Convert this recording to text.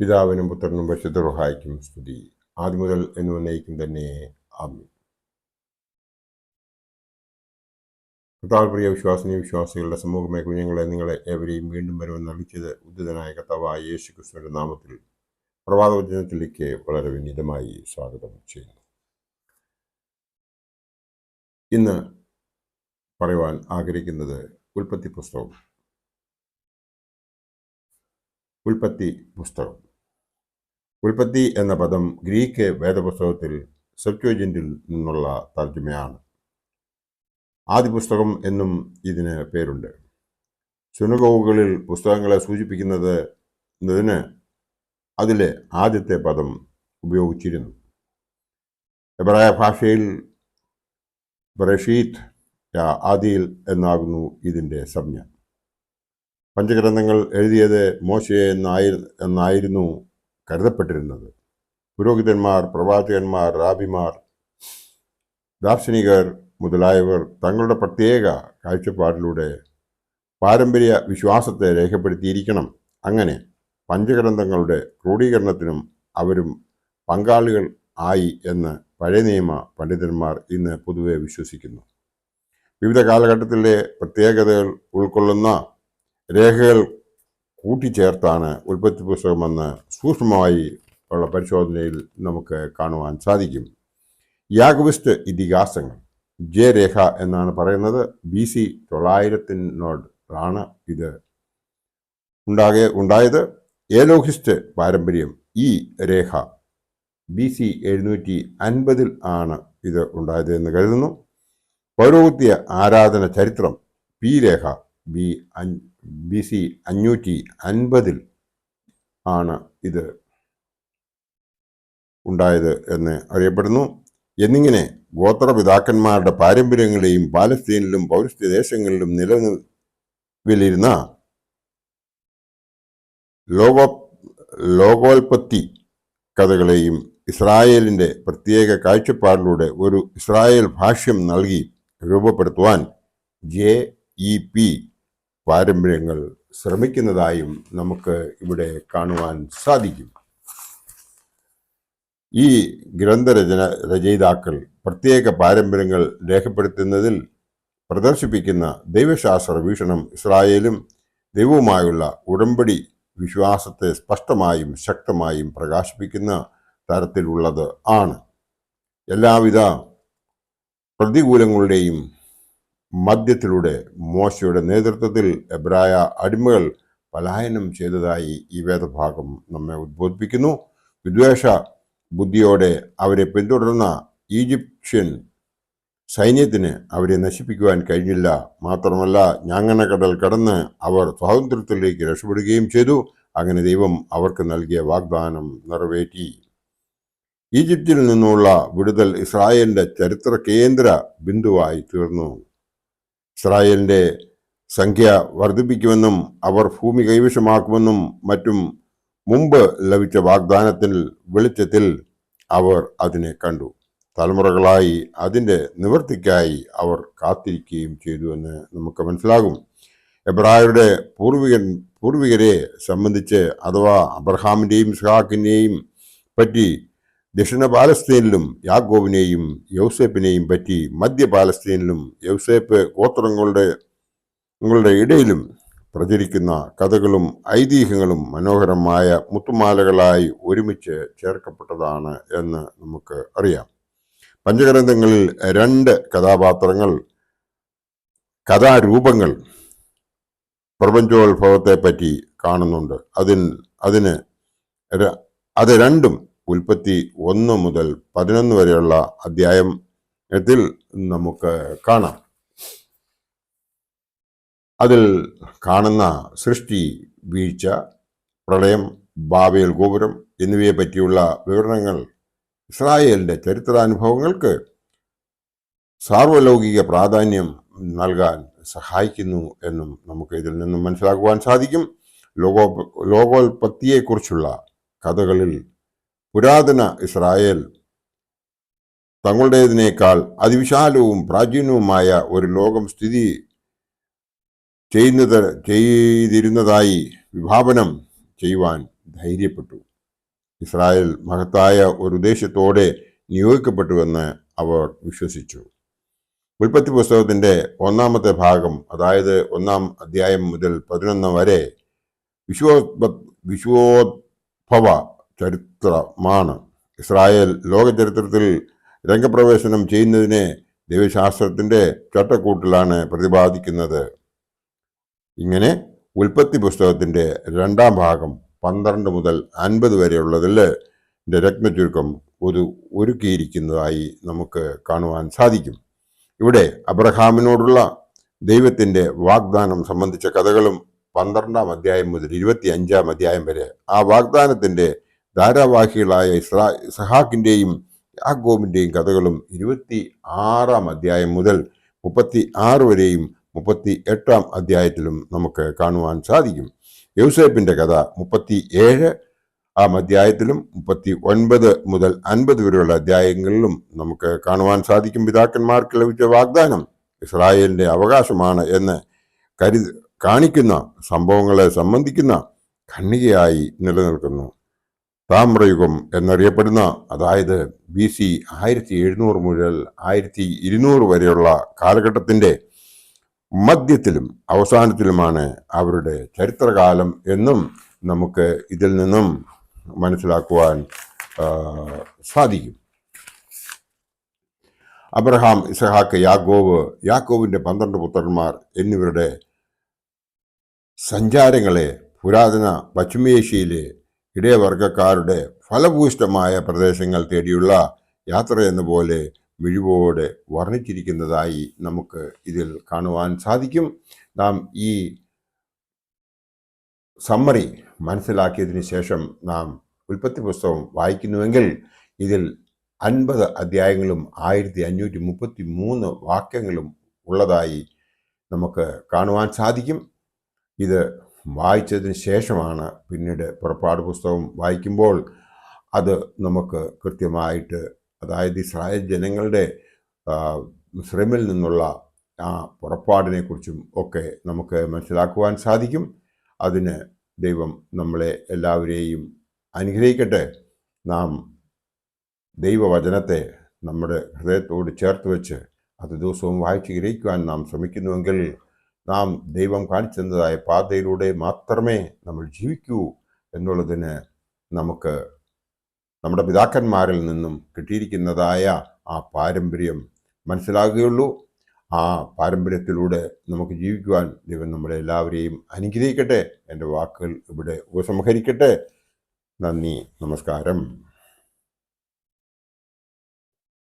പിതാവിനും പുത്രനും പരിശുദ്ധ റൂഹായ്ക്കും സ്തുതി, ആദ്യം മുതൽ എന്ന് എന്നേക്കും തന്നെ. ആമേൻ. കർത്താവിൽ പ്രിയ വിശ്വാസികളുടെ സമൂഹമേ, കുഞ്ഞുങ്ങളെ, നിങ്ങളെ ഏവരെയും വീണ്ടും വരുമെന്ന് അറിയിച്ചത് ഉദ്ധിതനായ കർത്താവായ യേശു ക്രിസ്തുവിന്റെ നാമത്തിൽ പ്രഭാതവചനത്തിലേക്ക് വളരെ വിനീതമായി സ്വാഗതം ചെയ്യുന്നു. ഇന്ന് പറയുവാൻ ആഗ്രഹിക്കുന്നത് ഉൽപ്പത്തി പുസ്തകം. ഉൽപ്പത്തി എന്ന പദം ഗ്രീക്ക് വേദപുസ്തകത്തിൽ സെപ്റ്റ്വജിന്റിൽ നിന്നുള്ള തർജ്ജമയാണ്. ആദ്യ പുസ്തകം എന്നും ഇതിന് പേരുണ്ട്. സുനഗോഗുകളിൽ പുസ്തകങ്ങളെ സൂചിപ്പിക്കുന്നതിന് അതിലെ ആദ്യത്തെ പദം ഉപയോഗിച്ചിരുന്നു. എബ്രായ ഭാഷയിൽ ബറേഷീത്ത് ആദിയിൽ എന്നാകുന്നു ഇതിൻ്റെ സംജ്ഞ. പഞ്ചഗ്രന്ഥങ്ങൾ എഴുതിയത് മോശെ എന്നായിരുന്നു കരുതപ്പെട്ടിരുന്നത്. പുരോഹിതന്മാർ, പ്രവാചകന്മാർ, റാബിമാർ, ദാർശനികർ മുതലായവർ തങ്ങളുടെ പ്രത്യേക കാഴ്ചപ്പാടിലൂടെ പാരമ്പര്യ വിശ്വാസത്തെ രേഖപ്പെടുത്തിയിരിക്കണം. അങ്ങനെ പഞ്ചഗ്രന്ഥങ്ങളുടെ ക്രോഡീകരണത്തിനും അവരും പങ്കാളികൾ ആയി എന്ന് പഴയ നിയമ പണ്ഡിതന്മാർ ഇന്ന് പൊതുവെ വിശ്വസിക്കുന്നു. വിവിധ കാലഘട്ടത്തിലെ പ്രത്യേകതകൾ ഉൾക്കൊള്ളുന്ന രേഖകൾ കൂട്ടിച്ചേർത്താണ് ഉൽപ്പത്തി പുസ്തകമെന്ന് സൂക്ഷ്മമായി ഉള്ള പരിശോധനയിൽ നമുക്ക് കാണുവാൻ സാധിക്കും. യാഗവിസ്റ്റ് ഇതിഹാസങ്ങൾ ജെ രേഖ എന്നാണ് പറയുന്നത്. BC 900 ഇത് ഉണ്ടായത്. ഏലോഹിസ്റ്റ് പാരമ്പര്യം ഈ രേഖ BC 750 ഇത് ഉണ്ടായത് എന്ന് കരുതുന്നു. പൗരോഹിത്യ ആരാധന ചരിത്രം P രേഖ BC 550 ഇത് ഉണ്ടായത് എന്ന് അറിയപ്പെടുന്നു. എന്നിങ്ങനെ ഗോത്രപിതാക്കന്മാരുടെ പാരമ്പര്യങ്ങളെയും പാലസ്തീനിലും പൗരസ്ത്യ ദേശങ്ങളിലും നിലവിലിരുന്ന ലോകോൽപത്തി കഥകളെയും ഇസ്രായേലിൻ്റെ പ്രത്യേക കാഴ്ചപ്പാടിലൂടെ ഒരു ഇസ്രായേൽ ഭാഷ്യം നൽകി രൂപപ്പെടുത്തുവാൻ JEP പാരമ്പര്യങ്ങൾ ശ്രമിക്കുന്നതായും നമുക്ക് ഇവിടെ കാണുവാൻ സാധിക്കും. ഈ രചയിതാക്കൾ പ്രത്യേക പാരമ്പര്യങ്ങൾ രേഖപ്പെടുത്തുന്നതിൽ പ്രദർശിപ്പിക്കുന്ന ദൈവശാസ്ത്ര വീക്ഷണം ഇസ്രായേലും ദൈവവുമായുള്ള ഉടമ്പടി വിശ്വാസത്തെ സ്പഷ്ടമായും ശക്തമായും പ്രകാശിപ്പിക്കുന്ന തരത്തിലുള്ളത് ആണ്. എല്ലാവിധ പ്രതികൂലങ്ങളുടെയും മധ്യത്തിലൂടെ മോശയുടെ നേതൃത്വത്തിൽ എബ്രായ അടിമകൾ പലായനം ചെയ്തതായി ഈ വേദഭാഗം നമ്മെ ഉദ്ബോധിപ്പിക്കുന്നു. വിദ്വേഷ ബുദ്ധിയോടെ അവരെ പിന്തുടർന്ന ഈജിപ്ഷ്യൻ സൈന്യത്തിന് അവരെ നശിപ്പിക്കുവാൻ കഴിഞ്ഞില്ല. മാത്രമല്ല, ഞാങ്ങണക്കടൽ കടന്ന് അവർ സ്വാതന്ത്ര്യത്തിലേക്ക് രക്ഷപ്പെടുകയും ചെയ്തു. അങ്ങനെ ദൈവം അവർക്ക് നൽകിയ വാഗ്ദാനം നിറവേറ്റി. ഈജിപ്തിൽ നിന്നുള്ള വിടുതൽ ഇസ്രായേലിന്റെ ചരിത്ര കേന്ദ്ര ബിന്ദുവായി തീർന്നു. ഇസ്രായേലിന്റെ സംഖ്യ വർദ്ധിപ്പിക്കുമെന്നും അവർ ഭൂമി കൈവശമാക്കുമെന്നും മറ്റും മുമ്പ് ലഭിച്ച വാഗ്ദാനത്തിൽ വെളിച്ചത്തിൽ അവർ അതിനെ കണ്ടു. തലമുറകളായി അതിൻ്റെ നിവൃത്തിക്കായി അവർ കാത്തിരിക്കുകയും ചെയ്തു എന്ന് നമുക്ക് മനസ്സിലാകും. എബ്രായരുടെ പൂർവികരെ സംബന്ധിച്ച്, അഥവാ അബ്രഹാമിൻ്റെയും ഇസ്ഹാക്കിനെയും പറ്റി ദക്ഷിണ പാലസ്തീനിലും യാക്കോബിനെയും യൗസേപ്പിനെയും പറ്റി മധ്യ പാലസ്തീനിലും യൗസേപ്പ് ഗോത്രങ്ങളുടെ ഇടയിലും പ്രചരിക്കുന്ന കഥകളും ഐതിഹ്യങ്ങളും മനോഹരമായ മുത്തുമാലകളായി ഒരുമിച്ച് ചേർക്കപ്പെട്ടതാണ് എന്ന് നമുക്ക് അറിയാം. പഞ്ചഗ്രന്ഥങ്ങളിൽ 2 കഥാരൂപങ്ങൾ പ്രപഞ്ചോത്ഭവത്തെ പറ്റി കാണുന്നുണ്ട്. അത് രണ്ടും ഉൽപ്പത്തി 1 മുതൽ 11 വരെയുള്ള അധ്യായത്തിൽ നമുക്ക് കാണാം. അതിൽ കാണുന്ന സൃഷ്ടി, വീഴ്ച, പ്രളയം, ബാബേൽ ഗോപുരം എന്നിവയെ പറ്റിയുള്ള വിവരണങ്ങൾ ഇസ്രായേലിന്റെ ചരിത്രാനുഭവങ്ങൾക്ക് സാർവലൗകിക പ്രാധാന്യം നൽകാൻ സഹായിക്കുന്നു എന്നും നമുക്ക് ഇതിൽ നിന്നും മനസ്സിലാക്കുവാൻ സാധിക്കും. ലോകോൽപത്തിയെക്കുറിച്ചുള്ള കഥകളിൽ പുരാതന ഇസ്രായേൽ തങ്ങളുടേതിനേക്കാൾ അതിവിശാലവും പ്രാചീനവുമായ ഒരു ലോകം സ്ഥിതി ചെയ്തിരുന്നതായി വിഭാവനം ചെയ്യുവാൻ ധൈര്യപ്പെട്ടു. ഇസ്രായേൽ മഹത്തായ ഒരു ഉദ്ദേശ്യത്തോടെ നിയോഗിക്കപ്പെട്ടുവെന്ന് അവർ വിശ്വസിച്ചു. ഉൽപ്പത്തി പുസ്തകത്തിൻ്റെ 1-ാമത്തെ ഭാഗം, അതായത് 1-ാം അധ്യായം മുതൽ 11 വരെ വിശ്വോദ്ഭവ ചരിത്രമാണ്. ഇസ്രായേൽ ലോക ചരിത്രത്തിൽ രംഗപ്രവേശനം ചെയ്യുന്നതിനെ ദൈവശാസ്ത്രത്തിൻ്റെ ചട്ടക്കൂട്ടിലാണ് പ്രതിപാദിക്കുന്നത്. ഇങ്ങനെ ഉൽപ്പത്തി പുസ്തകത്തിൻ്റെ 2-ാം ഭാഗം 12 മുതൽ 50 വരെയുള്ളതിൽ രത്നചുരുക്കം ഒരുക്കിയിരിക്കുന്നതായി നമുക്ക് കാണുവാൻ സാധിക്കും. ഇവിടെ അബ്രഹാമിനോടുള്ള ദൈവത്തിൻ്റെ വാഗ്ദാനം സംബന്ധിച്ച കഥകളും 12-ാം അധ്യായം മുതൽ 25-ാം അധ്യായം വരെ ആ വാഗ്ദാനത്തിൻ്റെ ധാരാവാഹികളായ ഇസ്ഹാക്കിൻ്റെയും യാക്കോബിൻ്റെയും കഥകളും 26-ാം അധ്യായം മുതൽ 36 വരെയും 38-ാം അധ്യായത്തിലും നമുക്ക് കാണുവാൻ സാധിക്കും. യോസേപ്പിൻ്റെ കഥ 37-ാം അധ്യായത്തിലും 39 മുതൽ 50 വരെയുള്ള അധ്യായങ്ങളിലും നമുക്ക് കാണുവാൻ സാധിക്കും. പിതാക്കന്മാർക്ക് ലഭിച്ച വാഗ്ദാനം ഇസ്രായേലിൻ്റെ അവകാശമാണ് എന്ന് കാണിക്കുന്ന സംഭവങ്ങളെ സംബന്ധിക്കുന്ന ഖണ്ഡികയായി നിലനിൽക്കുന്നു. താമ്രയുഗം എന്നറിയപ്പെടുന്ന, അതായത് BC 1700 മുതൽ 1200 വരെയുള്ള കാലഘട്ടത്തിൻ്റെ മധ്യത്തിലും അവസാനത്തിലുമാണ് അവരുടെ ചരിത്രകാലം എന്നും നമുക്ക് ഇതിൽ നിന്നും മനസ്സിലാക്കുവാൻ സാധിക്കും. അബ്രഹാം, ഇസ്ഹാക്ക്, യാക്കോബിൻ്റെ 12 പുത്രന്മാർ എന്നിവരുടെ സഞ്ചാരങ്ങളെ പുരാതന പശ്ചിമേഷ്യയിലെ ഇടയവർഗക്കാരുടെ ഫലഭൂയിഷ്ഠമായ പ്രദേശങ്ങൾ തേടിയുള്ള യാത്ര എന്ന പോലെ മിഴിവോടെ വർണ്ണിച്ചിരിക്കുന്നതായി നമുക്ക് ഇതിൽ കാണുവാൻ സാധിക്കും. നാം ഈ സമ്മറി മനസ്സിലാക്കിയതിന് ശേഷം നാം ഉൽപ്പത്തി പുസ്തകം വായിക്കുന്നുവെങ്കിൽ ഇതിൽ 50 അധ്യായങ്ങളും 1533 വാക്യങ്ങളും ഉള്ളതായി നമുക്ക് കാണുവാൻ സാധിക്കും. ഇത് വായിച്ചതിന് ശേഷമാണ് പിന്നീട് പുറപ്പാട് പുസ്തകം വായിക്കുമ്പോൾ അത് നമുക്ക് കൃത്യമായിട്ട്, അതായത് ഇസ്രായേൽ ജനങ്ങളുടെ മിസ്രൈമിൽ നിന്നുള്ള ആ പുറപ്പാടിനെക്കുറിച്ചും ഒക്കെ നമുക്ക് മനസ്സിലാക്കുവാൻ സാധിക്കും. അതിന് ദൈവം നമ്മളെ എല്ലാവരെയും അനുഗ്രഹിക്കട്ടെ. നാം ദൈവവചനത്തെ നമ്മുടെ ഹൃദയത്തോട് ചേർത്ത് വെച്ച് അത് ദിവസവും വായിച്ച് ഗ്രഹിക്കുവാൻ നാം ശ്രമിക്കുന്നുവെങ്കിൽ നാം ദൈവം കാണിച്ചതായ പാതയിലൂടെ മാത്രമേ നമ്മൾ ജീവിക്കൂ എന്നുള്ളതിന് നമുക്ക് നമ്മുടെ പിതാക്കന്മാരിൽ നിന്നും കിട്ടിയിരിക്കുന്നതായ ആ പാരമ്പര്യം മനസ്സിലാകുകയുള്ളൂ. ആ പാരമ്പര്യത്തിലൂടെ നമുക്ക് ജീവിക്കുവാൻ ദൈവം നമ്മളെ എല്ലാവരെയും അനുഗ്രഹിക്കട്ടെ. എൻ്റെ വാക്കുകൾ ഇവിടെ ഉപസംഹരിക്കട്ടെ. നന്ദി, നമസ്കാരം.